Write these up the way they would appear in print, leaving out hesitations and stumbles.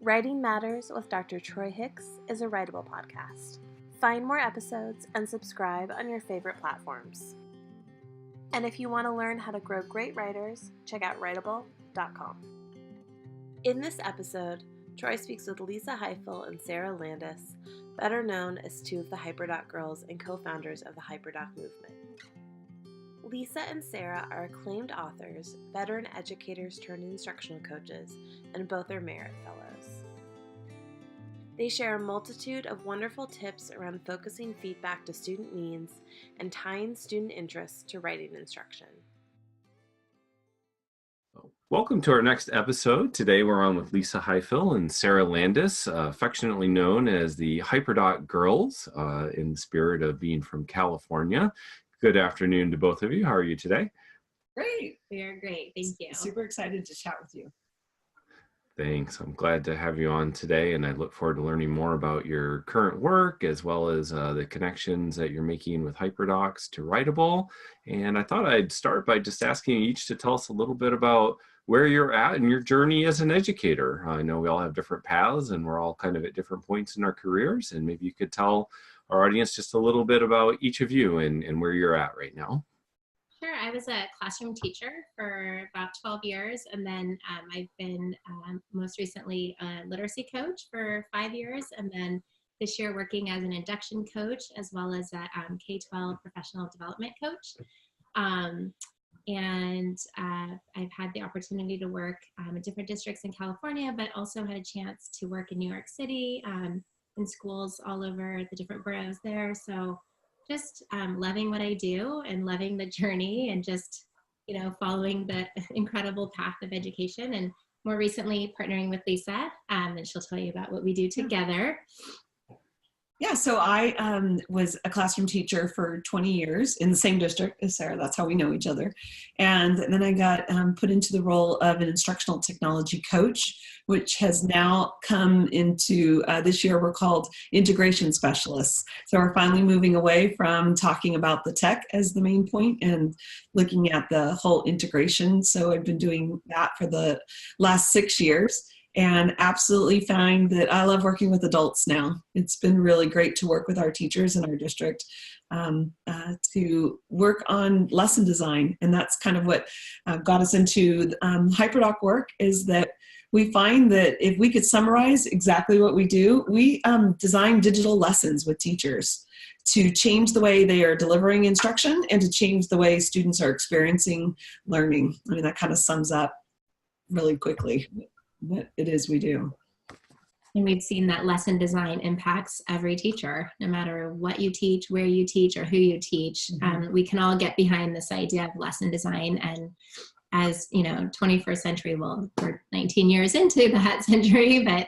Writing Matters with Dr. Troy Hicks is a Writable podcast. Find more episodes and subscribe on your favorite platforms. And if you want to learn how to grow great writers, check out writable.com. In this episode, Troy speaks with Lisa Highfill and Sarah Landis, better known as two of the Hyperdoc Girls and co-founders of the Hyperdoc movement. Lisa and Sarah are acclaimed authors, veteran educators turned instructional coaches, and both are Merit Fellows. They share a multitude of wonderful tips around focusing feedback to student needs and tying student interests to writing instruction. Welcome to our next episode. Today we're on with Lisa Highfill and Sarah Landis, affectionately known as the Hyperdoc Girls, in the spirit of being from California. Good afternoon to both of you. How are you today? Great. We are great. Thank you. Super excited to chat with you. Thanks. I'm glad to have you on today, and I look forward to learning more about your current work as well as the connections that you're making with Hyperdocs to Writable. And I thought I'd start by just asking you each to tell us a little bit about where you're at in your journey as an educator. I know we all have different paths and we're all kind of at different points in our careers, and maybe you could tell our audience just a little bit about each of you and where you're at right now. Sure. I was a classroom teacher for about 12 years, and then I've been most recently a literacy coach for 5 years, and then this year working as an induction coach as well as a K-12 professional development coach. And I've had the opportunity to work at different districts in California, but also had a chance to work in New York City, in schools all over the different boroughs there. So just loving what I do and loving the journey and just, following the incredible path of education, and more recently partnering with Lisa, and she'll tell you about what we do together. Yeah, so I was a classroom teacher for 20 years in the same district as Sarah. That's how we know each other. And then I got put into the role of an instructional technology coach, which has now come into, this year we're called integration specialists. So we're finally moving away from talking about the tech as the main point and looking at the whole integration. So I've been doing that for the last 6 years. And absolutely find that I love working with adults now. It's been really great to work with our teachers in our district to work on lesson design. And that's kind of what got us into Hyperdoc work, is that we find that if we could summarize exactly what we do, we design digital lessons with teachers to change the way they are delivering instruction and to change the way students are experiencing learning. I mean, that kind of sums up really quickly what it is we do. And we've seen that lesson design impacts every teacher, no matter what you teach, where you teach, or who you teach. We can all get behind this idea of lesson design. And as 21st century, well, we're 19 years into that century, but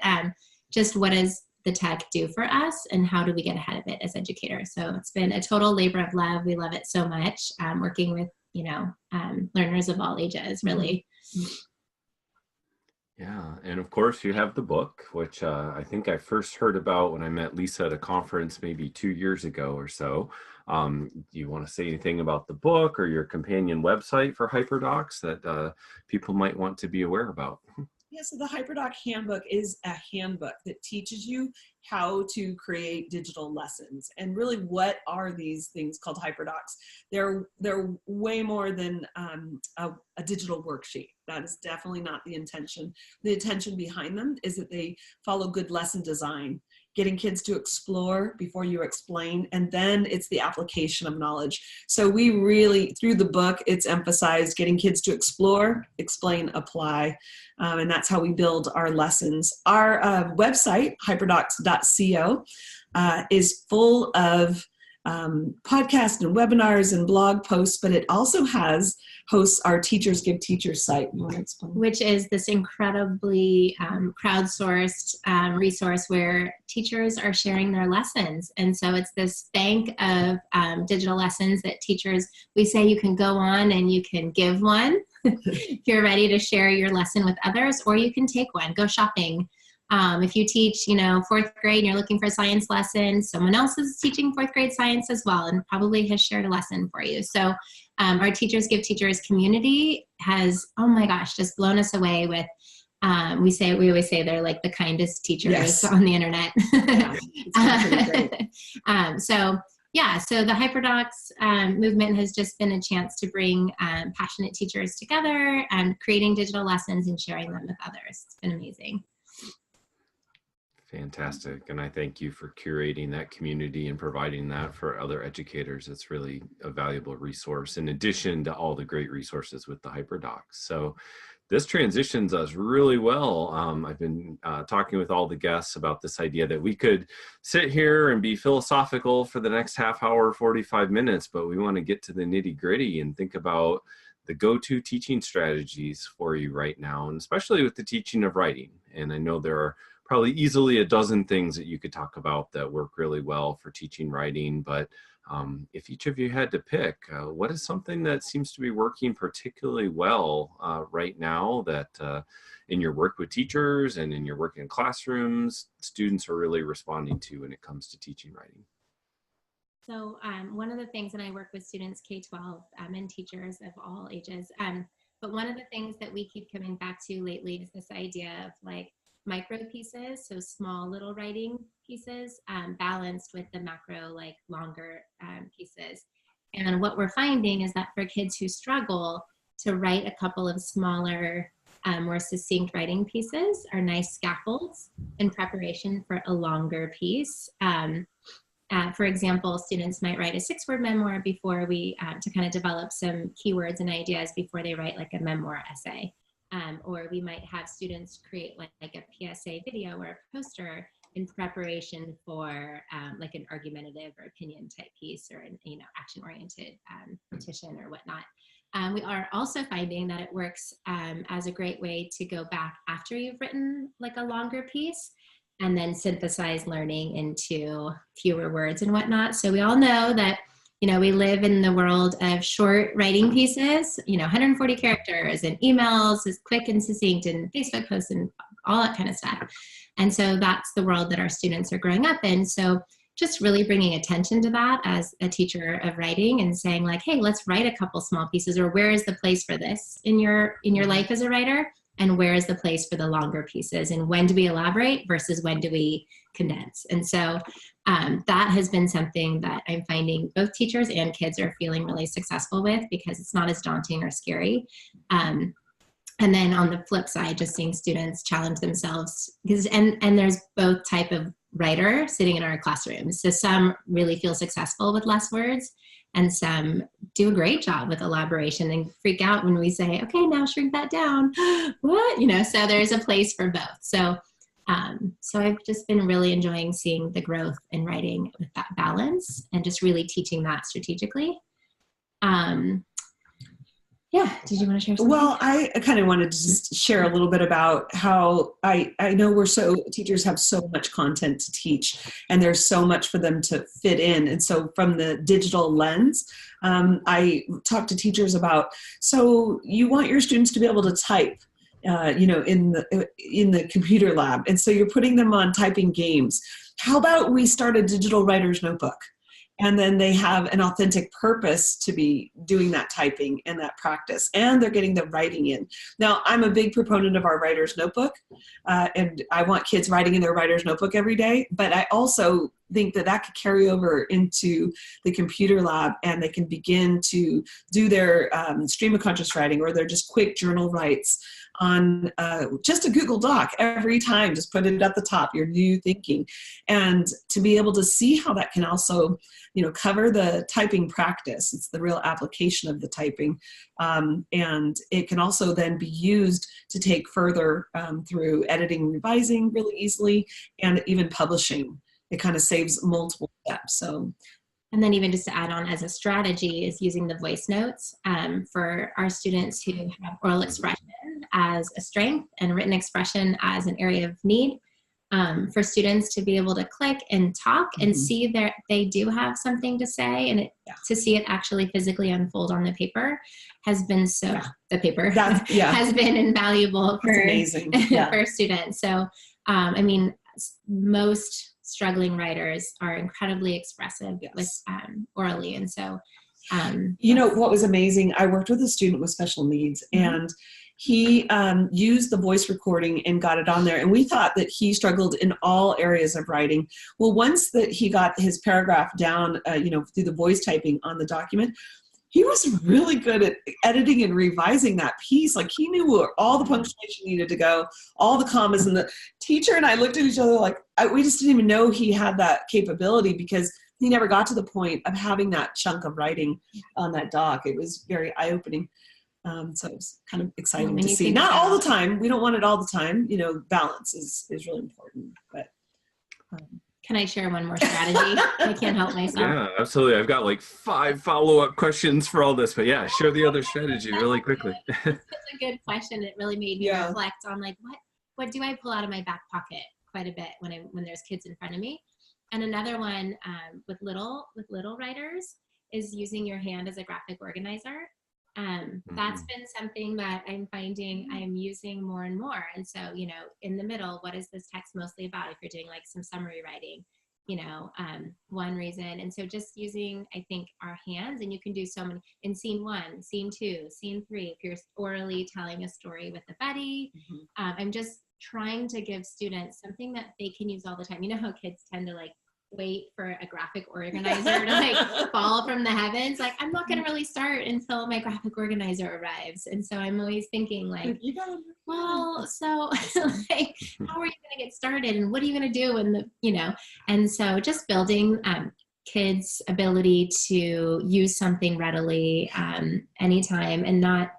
just what does the tech do for us and how do we get ahead of it as educators? So it's been a total labor of love. We love it so much, working with, learners of all ages, really. Yeah, and of course you have the book, which I think I first heard about when I met Lisa at a conference maybe 2 years ago or so. Do you want to say anything about the book or your companion website for Hyperdocs that people might want to be aware about? Yeah, so the Hyperdoc handbook is a handbook that teaches you how to create digital lessons. And really, what are these things called Hyperdocs? They're way more than a digital worksheet. That is definitely not the intention. The intention behind them is that they follow good lesson design, getting kids to explore before you explain, and then it's the application of knowledge. So we really, through the book, it's emphasized getting kids to explore, explain, apply, and that's how we build our lessons. Our website, hyperdocs.co, is full of podcasts and webinars and blog posts, but it also hosts our Teachers Give Teachers site. You want to explain? Which is this incredibly crowdsourced resource where teachers are sharing their lessons. And so it's this bank of digital lessons that teachers, we say you can go on and you can give one if you're ready to share your lesson with others, or you can take one, go shopping. If you teach, fourth grade and you're looking for a science lesson, someone else is teaching fourth grade science as well and probably has shared a lesson for you. So our Teachers Give Teachers community has, oh my gosh, just blown us away with We always say they're like the kindest teachers Yes. on the internet. Yeah, it's pretty great. So the Hyperdocs movement has just been a chance to bring passionate teachers together and creating digital lessons and sharing them with others. It's been amazing. Fantastic. And I thank you for curating that community and providing that for other educators. It's really a valuable resource in addition to all the great resources with the Hyperdocs. So this transitions us really well. I've been talking with all the guests about this idea that we could sit here and be philosophical for the next half hour, 45 minutes, but we want to get to the nitty gritty and think about the go-to teaching strategies for you right now, and especially with the teaching of writing. And I know there are probably easily a dozen things that you could talk about that work really well for teaching writing, but if each of you had to pick, what is something that seems to be working particularly well right now that in your work with teachers and in your work in classrooms, students are really responding to when it comes to teaching writing? So one of the things, and I work with students K-12 and teachers of all ages, but one of the things that we keep coming back to lately is this idea of like micro pieces, so small little writing pieces balanced with the macro, like longer pieces. And what we're finding is that for kids who struggle to write a couple of smaller, more succinct writing pieces are nice scaffolds in preparation for a longer piece. For example, students might write a 6-word memoir before to kind of develop some keywords and ideas before they write like a memoir essay. Or we might have students create like a PSA video or a poster in preparation for like an argumentative or opinion type piece or an action-oriented petition or whatnot. We are also finding that it works as a great way to go back after you've written like a longer piece and then synthesize learning into fewer words and whatnot. So we all know that we live in the world of short writing pieces, 140 characters and emails is quick and succinct and Facebook posts and all that kind of stuff. And so that's the world that our students are growing up in. So just really bringing attention to that as a teacher of writing and saying like, hey, let's write a couple small pieces, or where is the place for this in your life as a writer? And where is the place for the longer pieces? And when do we elaborate versus when do we condense? And so that has been something that I'm finding both teachers and kids are feeling really successful with because it's not as daunting or scary. And then on the flip side, just seeing students challenge themselves and there's both type of writer sitting in our classrooms. So some really feel successful with less words and some do a great job with elaboration and freak out when we say, okay, now shrink that down. What? So there's a place for both. So I've just been really enjoying seeing the growth in writing with that balance and just really teaching that strategically. Yeah, did you want to share something? Well, I kind of wanted to just share a little bit about how I know teachers have so much content to teach and there's so much for them to fit in. And so from the digital lens, I talk to teachers about, so you want your students to be able to type, in the computer lab. And so you're putting them on typing games. How about we start a digital writer's notebook? And then they have an authentic purpose to be doing that typing and that practice. And they're getting the writing in. Now, I'm a big proponent of our writer's notebook. And I want kids writing in their writer's notebook every day. But I also think that could carry over into the computer lab and they can begin to do their stream of conscious writing or their just quick journal writes on just a Google Doc every time. Just put it at the top, your new thinking. And to be able to see how that can also, cover the typing practice. It's the real application of the typing. And it can also then be used to take further through editing, revising really easily, and even publishing. It kind of saves multiple steps. So. And then even just to add on as a strategy is using the voice notes for our students who have oral expression as a strength and written expression as an area of need. For students to be able to click and talk and see that they do have something to say and to see it actually physically unfold on the paper has been the paper has been invaluable for students. So, most struggling writers are incredibly expressive with orally. And so, what was amazing, I worked with a student with special needs and he used the voice recording and got it on there. And we thought that he struggled in all areas of writing. Well, once that he got his paragraph down, through the voice typing on the document, he was really good at editing and revising that piece. Like, he knew where all the punctuation needed to go, all the commas, and the teacher and I looked at each other like, we just didn't even know he had that capability, because he never got to the point of having that chunk of writing on that doc. It was very eye-opening. So it was kind of exciting to see. Not all the time. We don't want it all the time. Balance is really important. But can I share one more strategy? I can't help myself. Yeah, absolutely. I've got like 5 follow-up questions for all this, but yeah, share the other strategy really quickly. That's a good question. It really made me reflect on like, what do I pull out of my back pocket quite a bit when there's kids in front of me. And another one with little writers is using your hand as a graphic organizer. That's been something that I'm finding I'm using more and more. And so, in the middle, what is this text mostly about? If you're doing like some summary writing, one reason. And so just using, I think, our hands, and you can do so many in scene 1, scene 2, scene 3, if you're orally telling a story with a buddy. I'm just trying to give students something that they can use all the time. You know how kids tend to like wait for a graphic organizer to like fall from the heavens. Like, I'm not going to really start until my graphic organizer arrives. And so I'm always thinking like, well, so like, how are you going to get started? And what are you going to do when and so just building kids' ability to use something readily anytime, and not,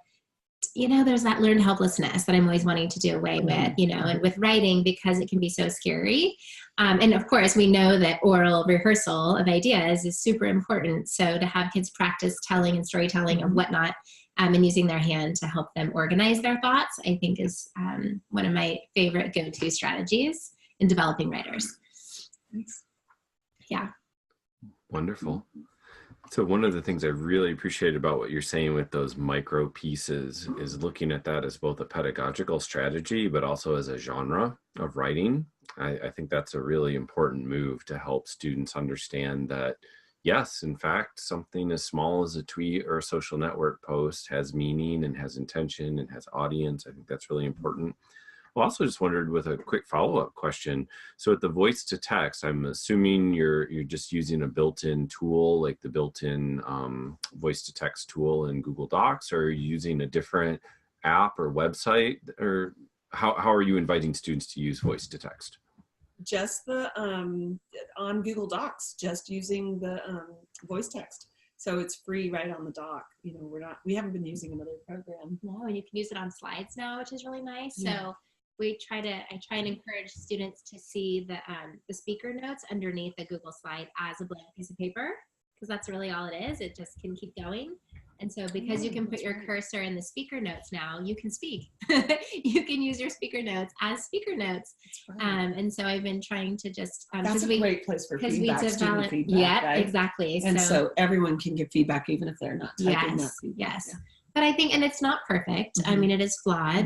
there's that learned helplessness that I'm always wanting to do away with, and with writing, because it can be so scary. And of course, we know that oral rehearsal of ideas is super important. So to have kids practice telling and storytelling and whatnot, and using their hand to help them organize their thoughts, I think is one of my favorite go-to strategies in developing writers. Yeah. Wonderful. So one of the things I really appreciate about what you're saying with those micro pieces is looking at that as both a pedagogical strategy, but also as a genre of writing. I think that's a really important move to help students understand that, yes, in fact, something as small as a tweet or a social network post has meaning and has intention and has audience. I think that's really important. I also just wondered, with a quick follow-up question, so at the voice to text, I'm assuming you're just using a built-in tool, like the built-in voice to text tool in Google Docs, or are you using a different app or website, or how are you inviting students to use voice to text? Just the on Google Docs, just using the voice text. So it's free right on the doc. We haven't been using another program. No, and you can use it on slides now, which is really nice. Yeah. So I try and encourage students to see the speaker notes underneath the Google slide as a blank piece of paper, because that's really all it is. It just can keep going. And so because you can put your cursor in the speaker notes now, you can speak. You can use your speaker notes as speaker notes. And so I've been trying to just... that's a great place for feedback, student feedback. Yeah, right? Exactly. And so everyone can give feedback, even if they're not typing that feedback. Yes. Yeah. But I think, and it's not perfect. I mean, it is flawed.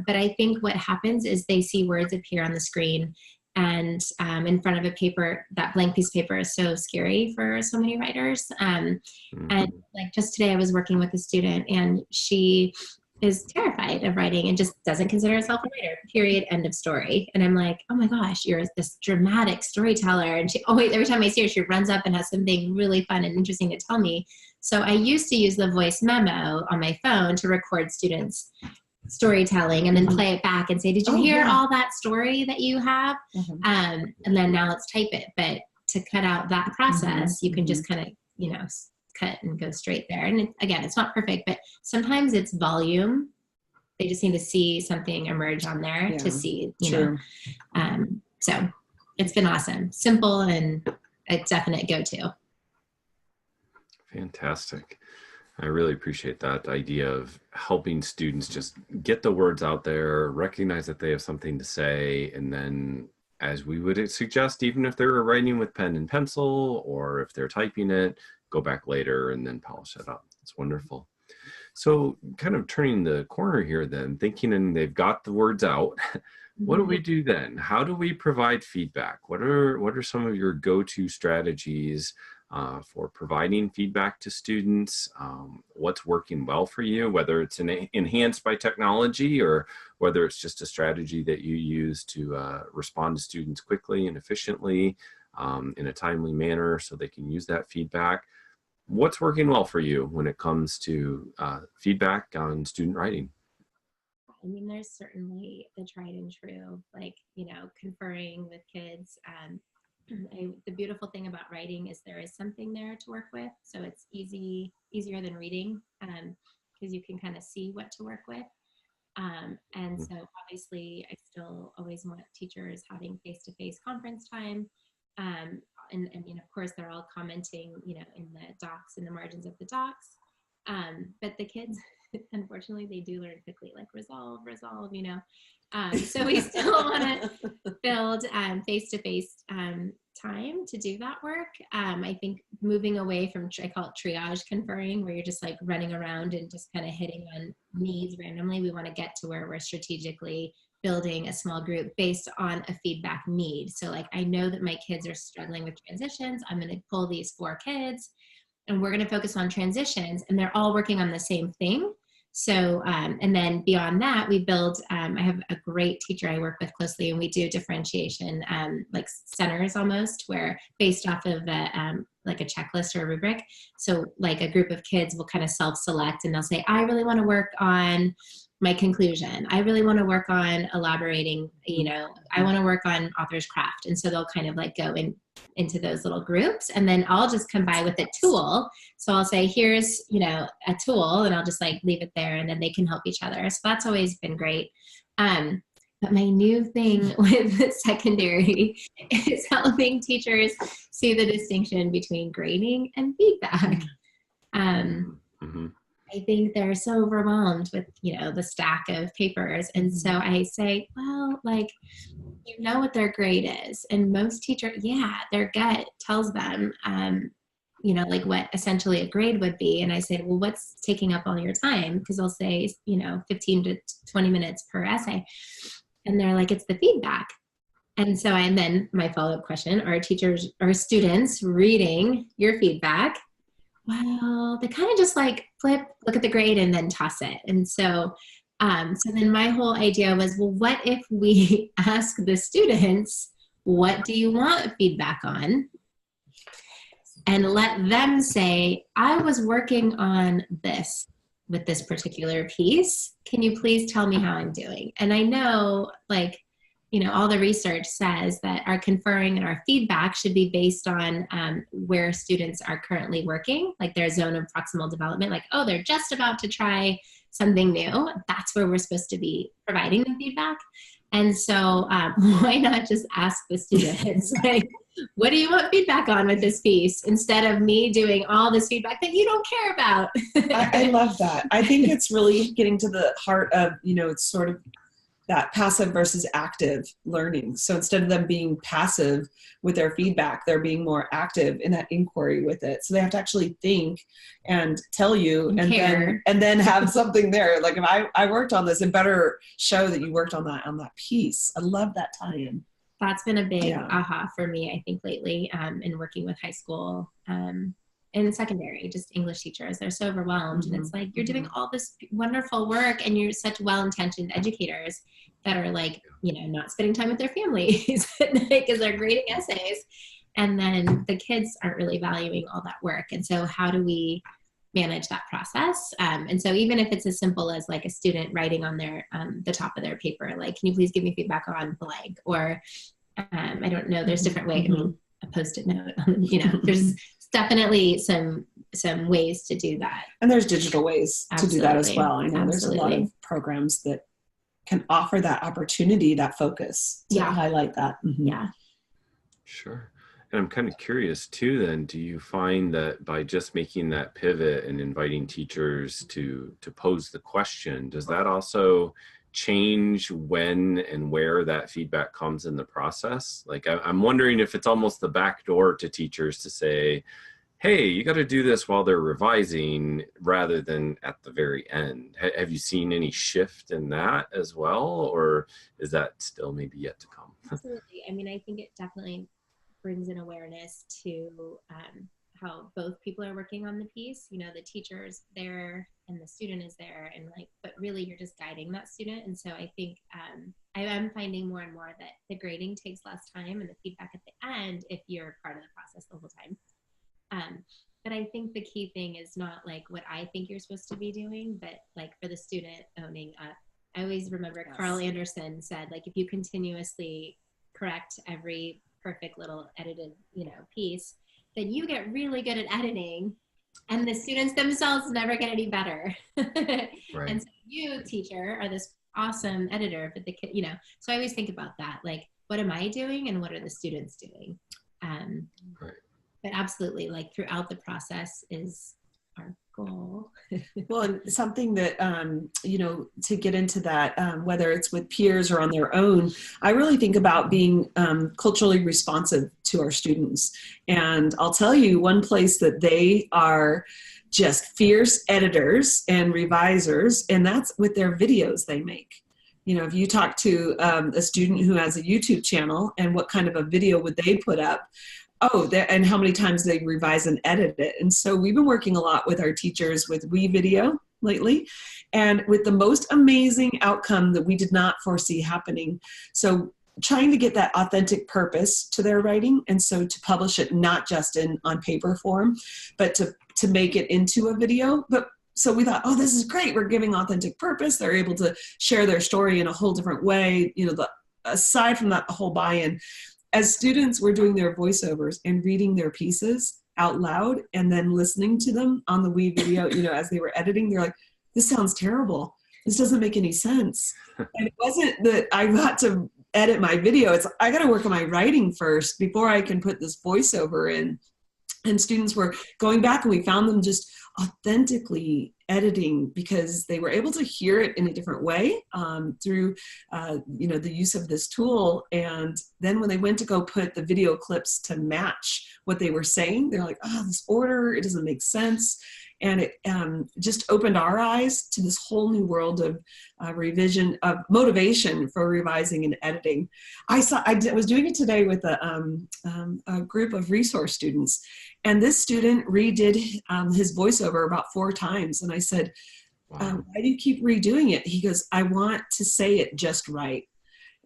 But I think what happens is they see words appear on the screen, and in front of a paper, that blank piece of paper is so scary for so many writers. And like just today, I was working with a student, and she is terrified of writing and just doesn't consider herself a writer, period, end of story. And I'm like, oh my gosh, you're this dramatic storyteller. And she always, every time I see her, she runs up and has something really fun and interesting to tell me. So I used to use the voice memo on my phone to record students' storytelling and then play it back and say, did you hear all that story that you have? And then now let's type it. But to cut out that process, you can just kind of, cut and go straight there. And again, it's not perfect, but sometimes it's volume. They just need to see something emerge on there to see, you know. So it's been awesome. Simple and a definite go-to. Fantastic. I really appreciate that idea of helping students just get the words out there, recognize that they have something to say, and then, as we would suggest, even if they're writing with pen and pencil, or if they're typing it, go back later and then polish it up. It's wonderful. So kind of turning the corner here then, thinking, and they've got the words out, what do we do then? How do we provide feedback? What are some of your go-to strategies for providing feedback to students, what's working well for you, whether it's enhanced by technology or whether it's just a strategy that you use to respond to students quickly and efficiently in a timely manner so they can use that feedback. What's working well for you when it comes to feedback on student writing? I mean, there's certainly the tried and true, like, conferring with kids. The beautiful thing about writing is there is something there to work with. So it's easier than reading because you can kind of see what to work with. And so obviously I still always want teachers having face-to-face conference time. And of course they're all commenting, in the docs, in the margins of the docs. But the kids, unfortunately, they do learn quickly, like resolve, so we still want to build face-to-face time to do that work. I think moving away from, I call it triage conferring, where you're just like running around and just kind of hitting on needs randomly. We want to get to where we're strategically building a small group based on a feedback need. So like, I know that my kids are struggling with transitions. I'm going to pull these 4 kids and we're going to focus on transitions, and they're all working on the same thing. So, and then beyond that, we build, I have a great teacher I work with closely, and we do differentiation, like centers almost, where based off of like a checklist or a rubric. So like a group of kids will kind of self-select and they'll say, I really want to work on my conclusion. I really want to work on elaborating, I want to work on author's craft. And so they'll kind of like go into those little groups, and then I'll just come by with a tool. So I'll say, here's, a tool, and I'll just like leave it there, and then they can help each other. So that's always been great. But my new thing with secondary is helping teachers see the distinction between grading and feedback. I think they're so overwhelmed with, the stack of papers. And so I say, well, like, what their grade is. And most teachers, their gut tells them, like what essentially a grade would be. And I said, well, what's taking up all your time? Because I'll say, 15 to 20 minutes per essay. And they're like, it's the feedback. And so, and then my follow-up question, are students reading your feedback? Well, they kind of just like flip, look at the grade, and then toss it. And so, so then my whole idea was, well, what if we ask the students, what do you want feedback on? And let them say, I was working on this with this particular piece. Can you please tell me how I'm doing? And I know, like, all the research says that our conferring and our feedback should be based on where students are currently working, like their zone of proximal development, like, oh, they're just about to try something new. That's where we're supposed to be providing them feedback. And so why not just ask the students, like, what do you want feedback on with this piece, instead of me doing all this feedback that you don't care about? I love that. I think it's really getting to the heart of, it's sort of that passive versus active learning. So instead of them being passive with their feedback, they're being more active in that inquiry with it. So they have to actually think and tell you, and then have something there. Like, if I worked on this, it better show that you worked on that piece. I love that tie-in. That's been a big aha for me, I think, lately, in working with high school and secondary, just English teachers. They're so overwhelmed. And it's like, you're doing all this wonderful work, and you're such well-intentioned educators that are like, not spending time with their families at night because they're grading essays. And then the kids aren't really valuing all that work. And so how do we manage that process? And so even if it's as simple as like a student writing on their, the top of their paper, like, can you please give me feedback on blank? Or I don't know, there's different ways. I mean, a Post-it note, there's definitely some ways to do that. And there's digital ways to do that as well. I know there's a lot of programs that can offer that opportunity, that focus to highlight that. Yeah. Sure. And I'm kind of curious too, then, do you find that by just making that pivot and inviting teachers to pose the question, does that also change when and where that feedback comes in the process? Like, I'm wondering if it's almost the back door to teachers to say, hey, you got to do this while they're revising, rather than at the very end. Have you seen any shift in that as well? Or is that still maybe yet to come? Absolutely. I mean, I think it definitely brings an awareness to how both people are working on the piece. You know, the teacher is there and the student is there, and like, but really you're just guiding that student. And so I think I am finding more and more that the grading takes less time and the feedback at the end if you're part of the process the whole time. But I think the key thing is not like what I think you're supposed to be doing, but like for the student owning up. I always remember Carl Anderson said, like, if you continuously correct every perfect little edited, you know, piece, then you get really good at editing, and the students themselves never get any better. Right. And so you, teacher, are this awesome editor, but the kid, you know, so I always think about that, like, what am I doing and what are the students doing? Right. But absolutely, like, throughout the process is our goal. Well, and something that, you know, to get into that, whether it's with peers or on their own, I really think about being culturally responsive to our students. And I'll tell you one place that they are just fierce editors and revisers, and that's with their videos they make. You know, if you talk to a student who has a YouTube channel and what kind of a video would they put up, and how many times they revise and edit it. And so we've been working a lot with our teachers with WeVideo lately, and with the most amazing outcome that we did not foresee happening. So trying to get that authentic purpose to their writing, and so to publish it not just on paper form, but to make it into a video. But so we thought, oh, this is great. We're giving authentic purpose. They're able to share their story in a whole different way. You know, aside from that, the whole buy-in. As students were doing their voiceovers and reading their pieces out loud and then listening to them on the WeVideo, you know, as they were editing, they're like, this sounds terrible. This doesn't make any sense. And it wasn't that I got to edit my video. It's I got to work on my writing first before I can put this voiceover in. And students were going back, and we found them just authentically editing because they were able to hear it in a different way through you know, the use of this tool. And then when they went to go put the video clips to match what they were saying, they're like, oh, this order, it doesn't make sense. And it just opened our eyes to this whole new world of revision, of motivation for revising and editing. I was doing it today with a group of resource students, and this student redid his voiceover about 4 times. And I said, Wow. why do you keep redoing it? He goes, I want to say it just right.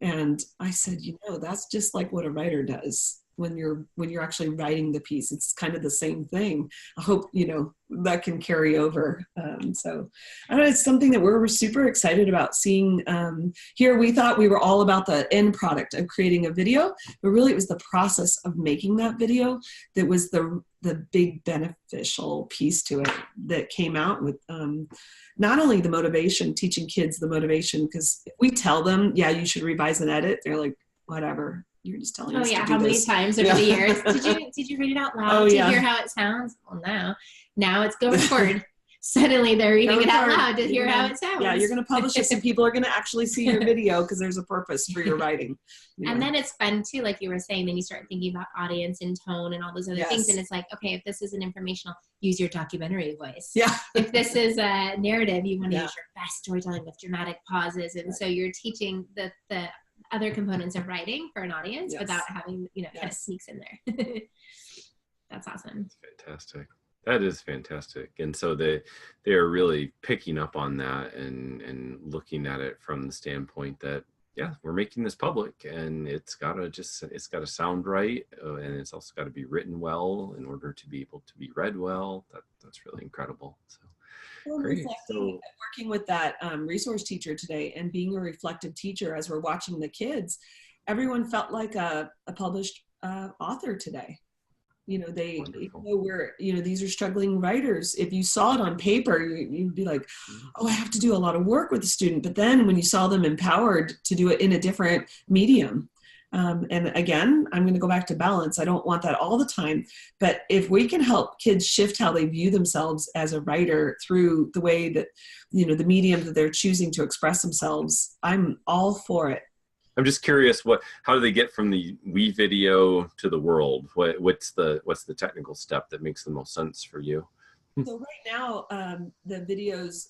And I said, you know, that's just like what a writer does. When you're actually writing the piece, it's kind of the same thing. I hope, you know, that can carry over. So I don't know, it's something that we're super excited about seeing here. We thought we were all about the end product of creating a video, but really it was the process of making that video that was the big beneficial piece to it that came out with not only the motivation, teaching kids the motivation, because if we tell them, yeah, you should revise and edit, they're like, whatever. You're just telling us to do how many this. times over the years did you read it out loud to hear how it sounds? Well, now it's go record. Suddenly they're reading it out loud to hear how it sounds. Yeah, you're going to publish this and people are going to actually see your video because there's a purpose for your writing. And then it's fun too, like you were saying, then you start thinking about audience and tone and all those other things. And it's like, okay, if this is an informational, use your documentary voice. Yeah. If this is a narrative, you want to use your best storytelling with dramatic pauses. And so you're teaching the other components of writing for an audience without having, you know, kind of sneaks in there. That's awesome. That's fantastic. That is fantastic. And so they are really picking up on that and looking at it from the standpoint that, yeah, we're making this public and it's got to sound right. And it's also got to be written well in order to be able to be read well. That's really incredible. So great. So working with that resource teacher today and being a reflective teacher as we're watching the kids, everyone felt like a published author today. You know, these are struggling writers. If you saw it on paper, you'd be like, oh, I have to do a lot of work with the student. But then when you saw them empowered to do it in a different medium, and again, I'm going to go back to balance. I don't want that all the time. But if we can help kids shift how they view themselves as a writer through the way that, you know, the medium that they're choosing to express themselves, I'm all for it. I'm just curious, how do they get from the WeVideo to the world? What's the technical step that makes the most sense for you? So right now, the videos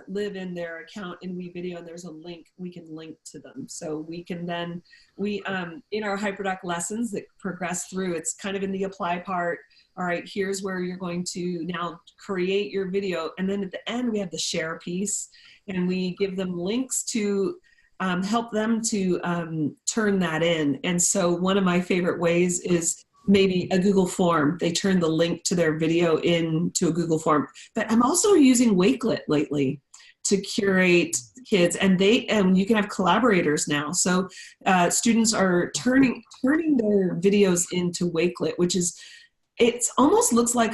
live in their account in WeVideo, and there's a link. We can link to them. So we can then, in our Hyperdoc lessons that progress through, it's kind of in the apply part. all right, here's where you're going to now create your video. And then at the end, we have the share piece, and we give them links to help them to turn that in. And so one of my favorite ways is maybe a Google form. They turn the link to their video into a Google form. But I'm also using Wakelet lately to curate kids, and you can have collaborators now. So students are turning their videos into Wakelet, which is, it almost looks like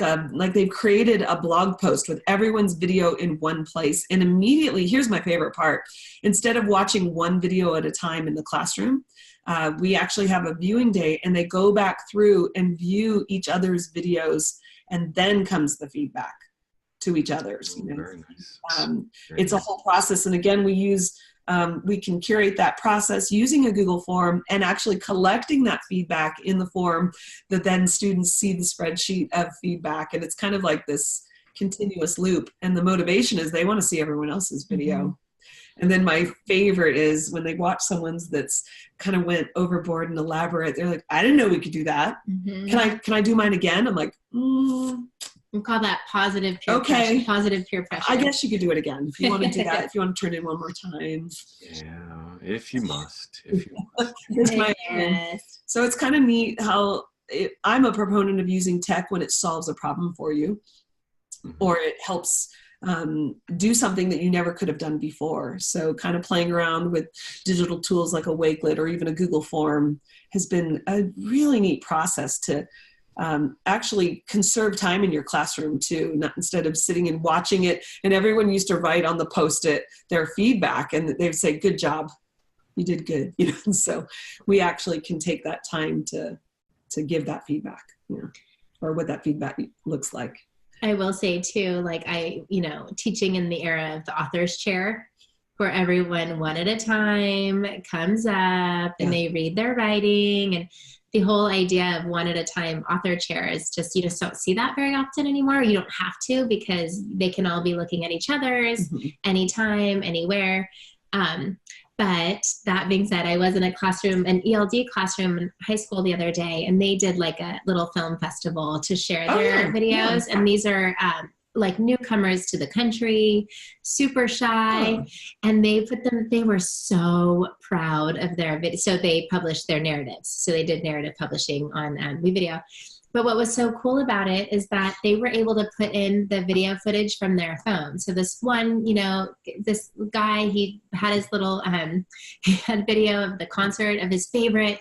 they've created a blog post with everyone's video in one place. And immediately, here's my favorite part. Instead of watching one video at a time in the classroom, we actually have a viewing day, and they go back through and view each other's videos, and then comes the feedback to each other's. Oh, very nice. It's a whole process. And again, we can curate that process using a Google form and actually collecting that feedback in the form that then students see the spreadsheet of feedback. And it's kind of like this continuous loop. And the motivation is they want to see everyone else's video. Mm-hmm. And then my favorite is when they watch someone's that's kind of went overboard and elaborate. They're like, I didn't know we could do that. Mm-hmm. Can I do mine again? I'm like, We call that positive peer pressure. Positive peer pressure. I guess you could do it again if you want to do that. If you want to turn in one more time. Yeah, if you must. If you must. Here's my So it's kind of neat how I'm a proponent of using tech when it solves a problem for you, or it helps do something that you never could have done before. So kind of playing around with digital tools like a Wakelet or even a Google form has been a really neat process to actually conserve time in your classroom too, not instead of sitting and watching it. And everyone used to write on the Post-it their feedback, and they would say, good job, you did good. And so we actually can take that time to give that feedback, or what that feedback looks like. I will say too, teaching in the era of the author's chair, where everyone one at a time comes up and they read their writing, and the whole idea of one at a time author chair is just, you just don't see that very often anymore. You don't have to, because they can all be looking at each other's anytime, anywhere. But that being said, I was in a classroom, an ELD classroom in high school the other day, and they did like a little film festival to share their videos. And these are like newcomers to the country, super shy. And they were so proud of their video. So they published their narratives. So they did narrative publishing on WeVideo. But what was so cool about it is that they were able to put in the video footage from their phone. So this one, this guy, he had his little, he had video of the concert of his favorite,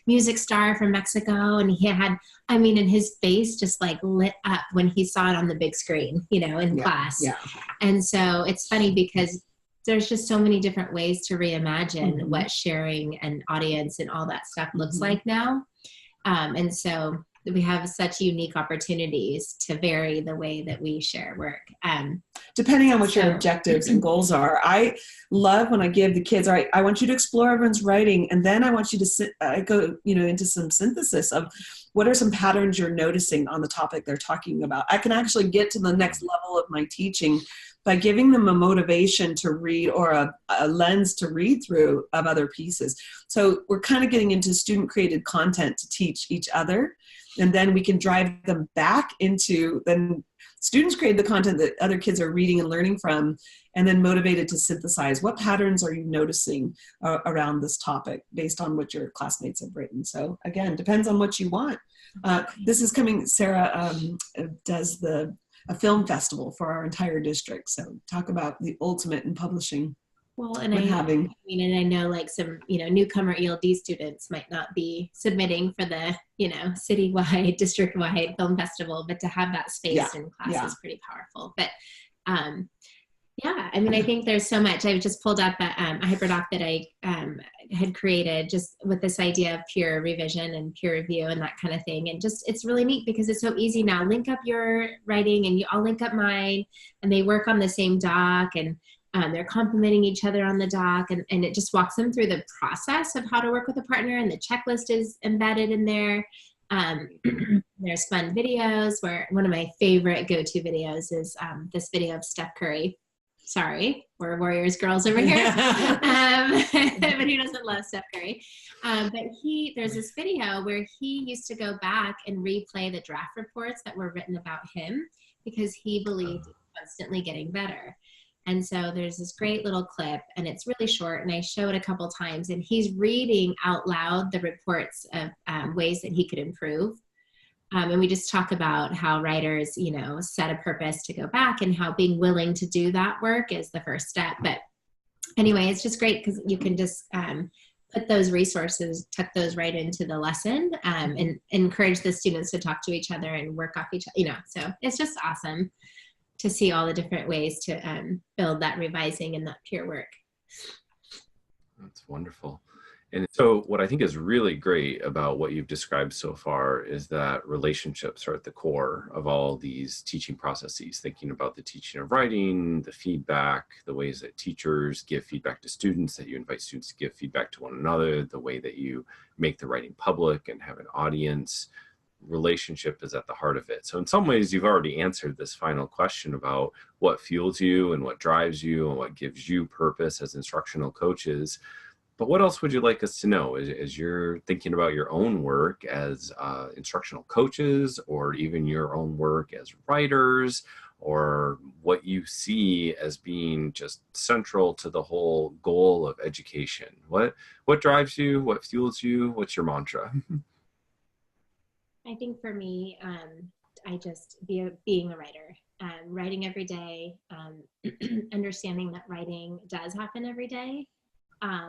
music star from Mexico. And he had, and his face just like lit up when he saw it on the big screen, in class. Yeah. And so it's funny because there's just so many different ways to reimagine what sharing an audience and all that stuff looks like now. And so we have such unique opportunities to vary the way that we share work. Depending on what your objectives and goals are. I love when I give the kids, all right, I want you to explore everyone's writing, and then I want you to go, into some synthesis of what are some patterns you're noticing on the topic they're talking about. I can actually get to the next level of my teaching by giving them a motivation to read, or a lens to read through of other pieces. So we're kind of getting into student-created content to teach each other, and then we can drive them back into, then students create the content that other kids are reading and learning from, and then motivated to synthesize. What patterns are you noticing around this topic based on what your classmates have written? So again, depends on what you want. This is coming, Sarah does a film festival for our entire district. So talk about the ultimate in publishing. Well, and I know like some, newcomer ELD students might not be submitting for the, citywide, district-wide film festival, but to have that space in class is pretty powerful. But I think there's so much. I've just pulled up a Hyperdoc that I had created just with this idea of peer revision and peer review and that kind of thing. And just, it's really neat because it's so easy now. Link up your writing and I'll link up mine, and they work on the same doc, and they're complimenting each other on the doc, and it just walks them through the process of how to work with a partner, and the checklist is embedded in there. There's fun videos, where one of my favorite go-to videos is this video of Steph Curry Sorry, we're Warriors girls over here. But he doesn't love Steph Curry. But there's this video where he used to go back and replay the draft reports that were written about him because he believed constantly getting better. And so there's this great little clip, and it's really short, and I show it a couple times, and he's reading out loud the reports of ways that he could improve. And we just talk about how writers, set a purpose to go back and how being willing to do that work is the first step. But anyway, it's just great because you can just put those resources, tuck those right into the lesson, and encourage the students to talk to each other and work off each other, so it's just awesome to see all the different ways to build that revising and that peer work. That's wonderful. And so what I think is really great about what you've described so far is that relationships are at the core of all these teaching processes, thinking about the teaching of writing, the feedback, the ways that teachers give feedback to students, that you invite students to give feedback to one another, the way that you make the writing public and have an audience. Relationship is at the heart of it. So in some ways, you've already answered this final question about what fuels you and what drives you and what gives you purpose as instructional coaches. But what else would you like us to know as you're thinking about your own work as instructional coaches, or even your own work as writers, or what you see as being just central to the whole goal of education? What drives you? What fuels you? What's your mantra? I think for me, I just being a writer, writing every day, understanding that writing does happen every day.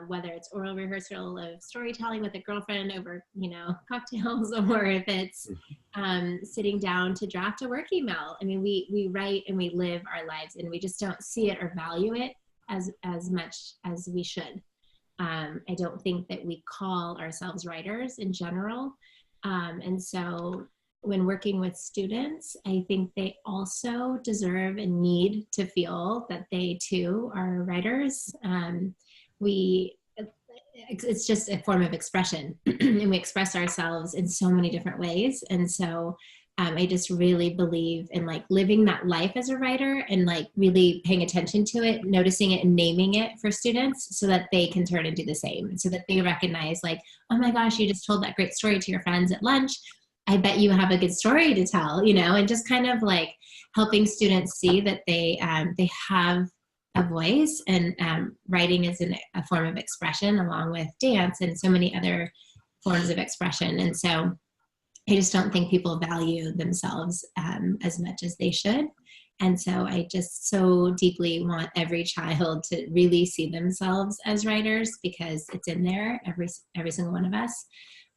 Whether it's oral rehearsal of storytelling with a girlfriend over, cocktails, or if it's sitting down to draft a work email. I mean, we write and we live our lives, and we just don't see it or value it as much as we should. I don't think that we call ourselves writers in general. And so when working with students, I think they also deserve and need to feel that they too are writers. It's just a form of expression, and we express ourselves in so many different ways. And so I just really believe in living that life as a writer, and really paying attention to it, noticing it and naming it for students so that they can turn and do the same, so that they recognize oh my gosh, you just told that great story to your friends at lunch. I bet you have a good story to tell, and just kind of helping students see that they have a voice, and writing is a form of expression along with dance and so many other forms of expression. And so I just don't think people value themselves as much as they should. And so I just so deeply want every child to really see themselves as writers, because it's in there, every single one of us.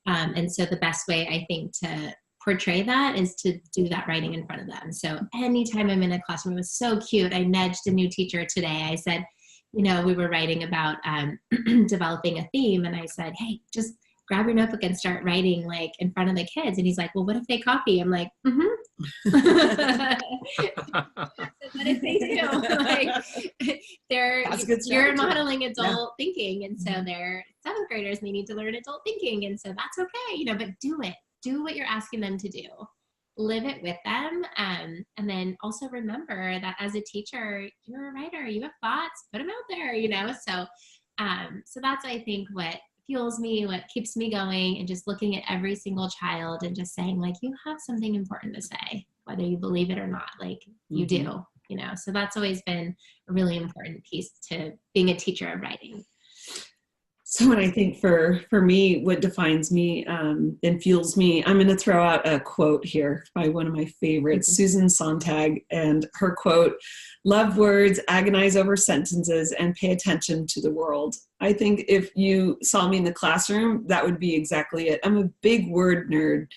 And so the best way, I think, to portray that is to do that writing in front of them. So anytime I'm in a classroom, it was so cute. I nudged a new teacher today. I said, we were writing about developing a theme, and I said, hey, just grab your notebook and start writing in front of the kids. And he's like, well, what if they copy? I'm like, what if they do? You're modeling adult thinking. And so they're 7th graders, and they need to learn adult thinking. And so that's okay, but do it. Do what you're asking them to do. Live it with them. And then also remember that as a teacher, you're a writer. You have thoughts, put them out there, So that's, I think, what fuels me, what keeps me going, and just looking at every single child and just saying, you have something important to say, whether you believe it or not, you do, So that's always been a really important piece to being a teacher of writing. So when I think for me, what defines me and fuels me, I'm going to throw out a quote here by one of my favorites, Susan Sontag, and her quote, "Love words, agonize over sentences, and pay attention to the world." I think if you saw me in the classroom, that would be exactly it. I'm a big word nerd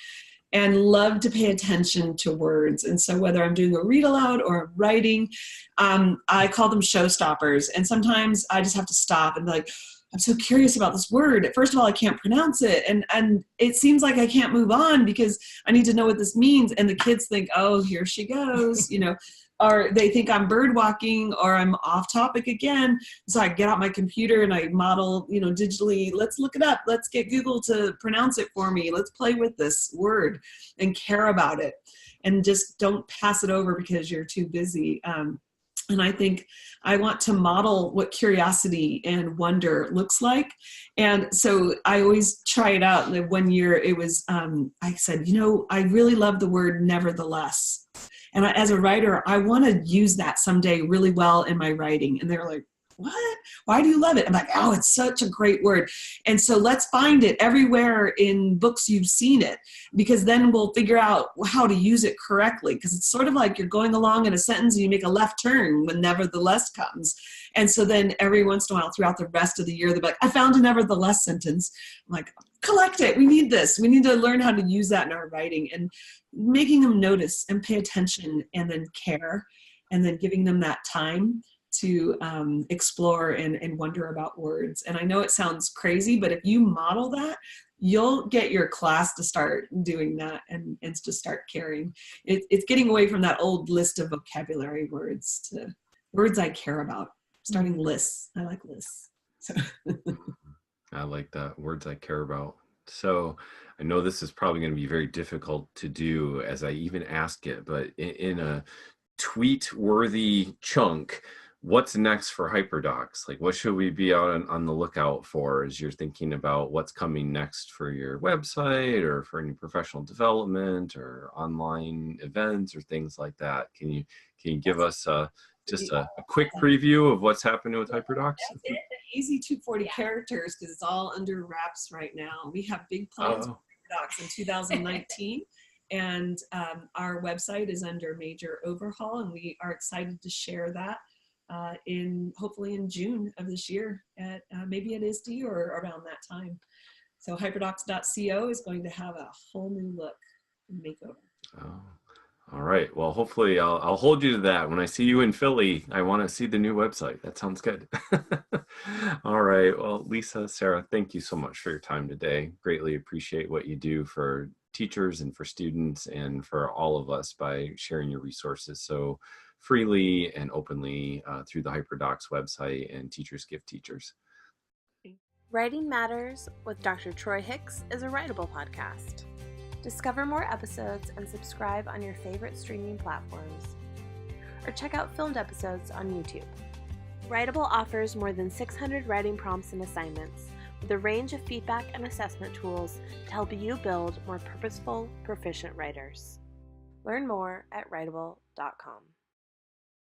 and love to pay attention to words. And so whether I'm doing a read aloud or writing, I call them showstoppers. And sometimes I just have to stop and be like, I'm so curious about this word. First of all, I can't pronounce it. And it seems like I can't move on because I need to know what this means. And the kids think, oh, here she goes, or they think I'm bird walking or I'm off topic again. So I get out my computer and I model, digitally, let's look it up. Let's get Google to pronounce it for me. Let's play with this word and care about it. And just don't pass it over because you're too busy. And I think I want to model what curiosity and wonder looks like. And so I always try it out. And 1 year it was, I said, I really love the word nevertheless. And as a writer, I want to use that someday really well in my writing. And they're like, what? Why do you love it? I'm like, oh, it's such a great word. And so let's find it everywhere in books you've seen it, because then we'll figure out how to use it correctly. Because it's sort of like you're going along in a sentence and you make a left turn when nevertheless comes. And so then every once in a while throughout the rest of the year, they'll be like, I found a nevertheless sentence. I'm like, collect it. We need this. We need to learn how to use that in our writing, and making them notice and pay attention and then care, and then giving them that time to explore and wonder about words. And I know it sounds crazy, but if you model that, you'll get your class to start doing that and to start caring. It's getting away from that old list of vocabulary words to words I care about. Starting lists. I like lists. So. I like that, words I care about. So I know this is probably going to be very difficult to do as I even ask it, but in a tweet-worthy chunk, what's next for Hyperdocs? Like, what should we be out on the lookout for as you're thinking about what's coming next for your website, or for any professional development or online events or things like that? Can you give us just a quick preview of what's happening with Hyperdocs? That's it. Easy 240 characters, because it's all under wraps right now. We have big plans for Hyperdocs in 2019. And our website is under major overhaul, and we are excited to share that hopefully in June of this year at maybe at ISTE or around that time. So hyperdocs.co is going to have a whole new look and makeover. Oh, all right. Well, hopefully I'll hold you to that. When I see you in Philly, I want to see the new website. That sounds good. All right. Well, Lisa, Sarah, thank you so much for your time today. Greatly appreciate what you do for teachers and for students and for all of us by sharing your resources so freely and openly through the Hyperdocs website and Teachers Give Teachers. Writing Matters with Dr. Troy Hicks is a Writable podcast. Discover more episodes and subscribe on your favorite streaming platforms, or check out filmed episodes on YouTube. Writable offers more than 600 writing prompts and assignments, with a range of feedback and assessment tools to help you build more purposeful, proficient writers. Learn more at writable.com.